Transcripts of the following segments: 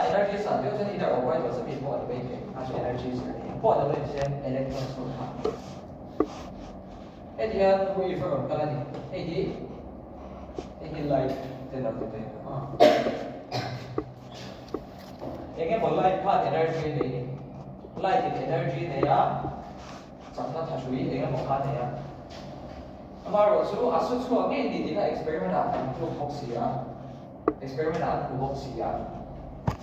energy 上就算一点我外头是比破的位置，它是 energy 是破的位置先 electron 出它。Edian we from kalani. Edi light 这样子对啊。Ege mo light ka energy ni light energy ne ya samna thasui ege mo ka ne ya. Amaro su asu su age di dina experiment a tu boxia. Experiment a tu boxia.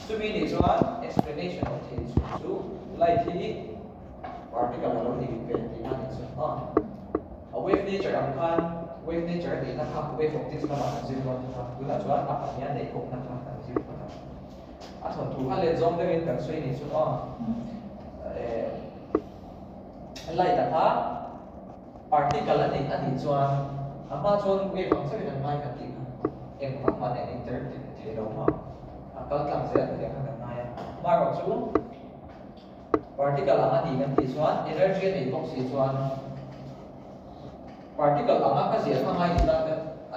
So we need one explanation of this. So light hi particle alone di depend na so wave nature ang kan wave nature di na ka wave optics na ma zero na tu na chuan a panya nei ko na ka na zero na a thon tu ha le zom de in kan sui ni chu light ta ka particle ani ani chuan ama chuan wave ang sai na mai ka ti em ka ma ne inter ti lo ma a kal tlang se ka ka na ya ma ro chu particle ani kan ti chuan energy nei box si chuan particle ang kasi ang mga ila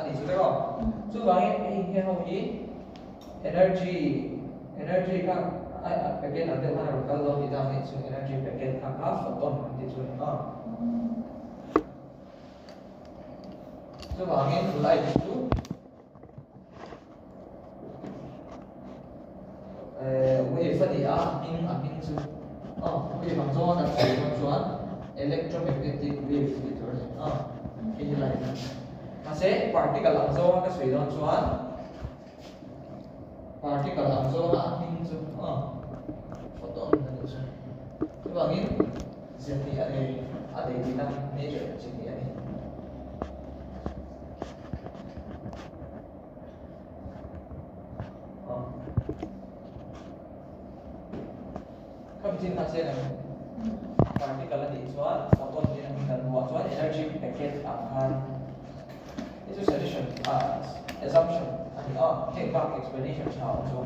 ani sudero so bangin he ho hi energy ka ay again ante mana kalau di dalam itu energy packet ka photon di situ so bangin light itu wave tadi amin su wave ang zona na electromagnetic wave itu ini lain. Kasi particle ang zona ka suidon chuan particle ang zona ating chu photon na chu. Bangin zeti ade dina nature zeti ani. Kamu cinta saya particle ni chuan photon din ang dalawa chuan energy packet ang itu suggestion assumption ani take back explanation how so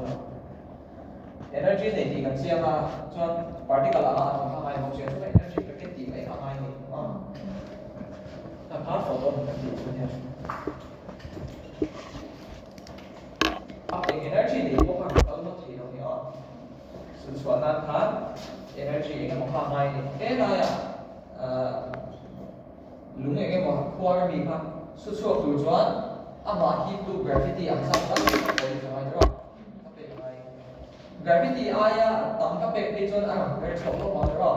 energy nei di kan sia ma chuan particle ang hai mo sia chuan energy packet di mai ang hai ni ta ka photon kan di chuan ya energy di ko ka kalmo ti no ni so chuan na tha energy cái một pha mai thì thế là lúc này cái một khoa mi pha xuất xuất từ chuan ama heat to gravity ang sa ta cái mai đó gravity aya tam ka pe pe chuan ang very chok lo ma đó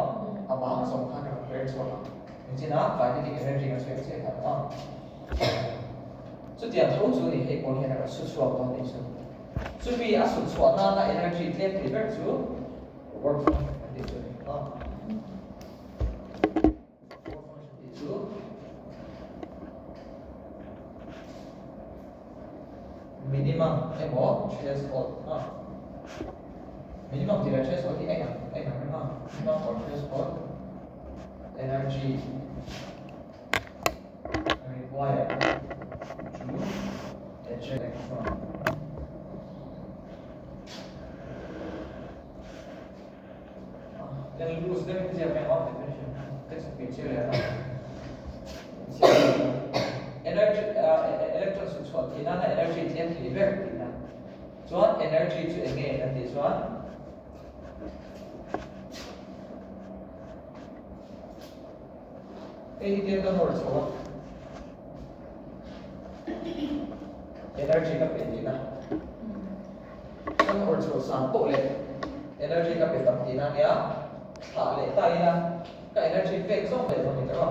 ama som kha ka very chok ni china kinetic energy ka swe che ka so tiang thau chu ni he ko he na xuất xuất to ni so bi a xuất xuất na energy tlem ti ver chu work minimum threshold minimum threshold thì anh minimum or threshold energy required to eject electron. Then lose them is your main definition. That's a picture energy electron switch what inana energy is empty very ina so energy to again and this one cái đó là số energy ka pwede na ang orso sampo le energy ka pwede na niya le tayo na ka energy fake so pwede mo nito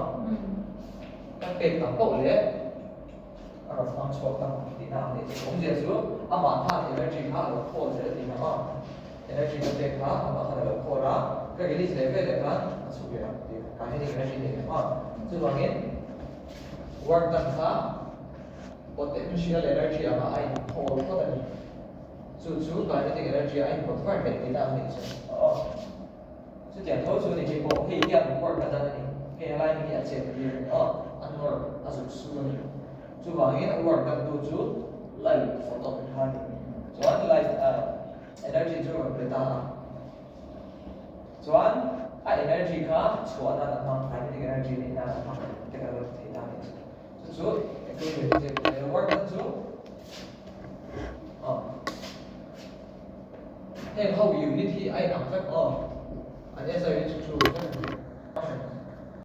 ka pwede sampo le ang ang so ka di na ni kung dia su ama ha energy ha lo ko je di na energy ka pwede ha ama ha lo ko ra ka release level le ka su ya ka ni energy ni so bangin work done ka potential energy ama ay whole ko tadi so kinetic energy ay convert din na ni so diyan thau so ni ke ko he ya work ka dana ni ke lai ni ya che ni an work asu su ni so bangin ang work done to light photon ha so an light energy to beta so an energy ka so an kinetic energy ni na ma te ka lo te na ni so work done to heng ho unit hi ai ang vek o an SI which true